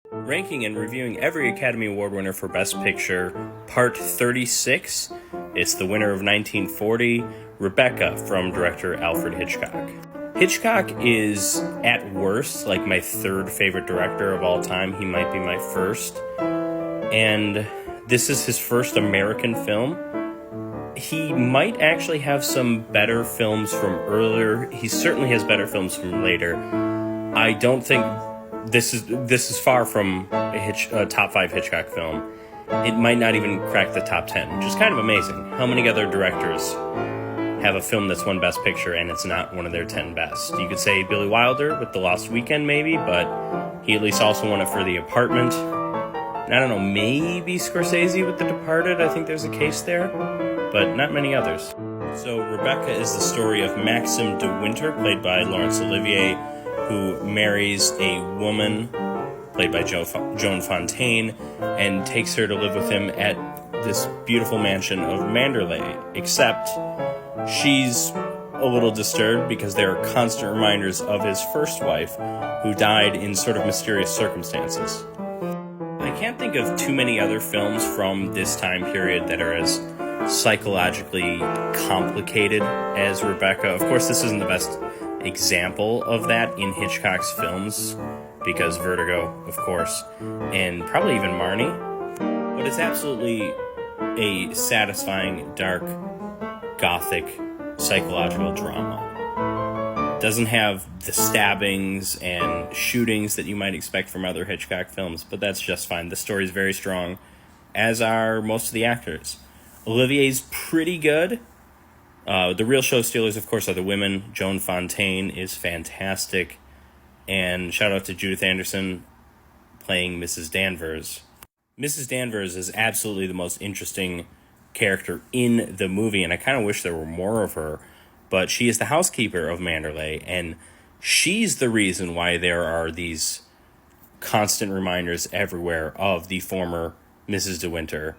Ranking and reviewing every Academy Award winner for Best Picture, Part 36. It's the winner of 1940, Rebecca, from director Alfred Hitchcock. Hitchcock is, at worst, like my third favorite director of all time. He might be my first. And this is his first American film. He might actually have some better films from earlier. He certainly has better films from later. I don't think this is far from a top 5 Hitchcock film. It might not even crack the top 10, which is kind of amazing. How many other directors have a film that's won Best Picture and it's not one of their 10 best? You could say Billy Wilder with The Lost Weekend, maybe, but he at least also won it for The Apartment. And I don't know, maybe Scorsese with The Departed. I think there's a case there, but not many others. So Rebecca is the story of Maxim de Winter, played by Laurence Olivier, who marries a woman, played by Joan Fontaine, and takes her to live with him at this beautiful mansion of Manderley, except she's a little disturbed because there are constant reminders of his first wife, who died in sort of mysterious circumstances. I can't think of too many other films from this time period that are as psychologically complicated as Rebecca. Of course, this isn't the best example of that in Hitchcock's films, because Vertigo, of course, and probably even Marnie, but it's absolutely a satisfying, dark, gothic, psychological drama. It doesn't have the stabbings and shootings that you might expect from other Hitchcock films, but that's just fine. The story's very strong, as are most of the actors. Olivier's pretty good. The real show stealers, of course, are the women. Joan Fontaine is fantastic. And shout out to Judith Anderson playing Mrs. Danvers. Mrs. Danvers is absolutely the most interesting character in the movie, and I kind of wish there were more of her. But she is the housekeeper of Manderley, and she's the reason why there are these constant reminders everywhere of the former Mrs. De Winter.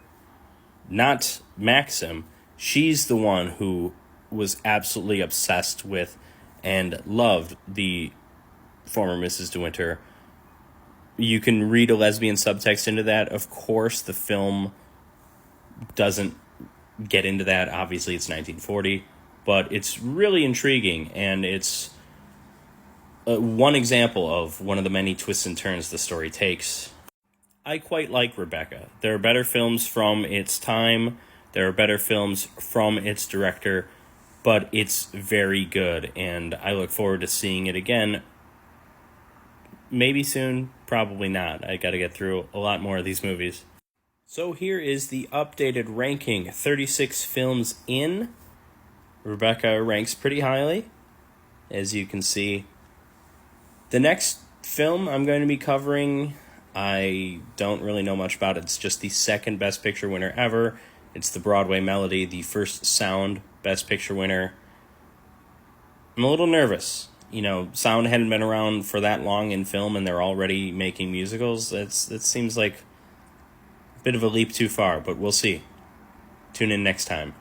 Not Maxim. She's the one who was absolutely obsessed with and loved the former Mrs. De Winter. You can read a lesbian subtext into that. Of course, the film doesn't get into that. Obviously, it's 1940, but it's really intriguing, and it's one example of one of the many twists and turns the story takes. I quite like Rebecca. There are better films from its time. There are better films from its director, but it's very good, and I look forward to seeing it again. Maybe soon, probably not. I gotta get through a lot more of these movies. So here is the updated ranking. 36 films in. Rebecca ranks pretty highly, as you can see. The next film I'm going to be covering, I don't really know much about it. It's just the second Best Picture winner ever. It's the Broadway Melody, the first Sound Best Picture winner. I'm a little nervous. You know, sound hadn't been around for that long in film, and they're already making musicals. It seems like a bit of a leap too far, but we'll see. Tune in next time.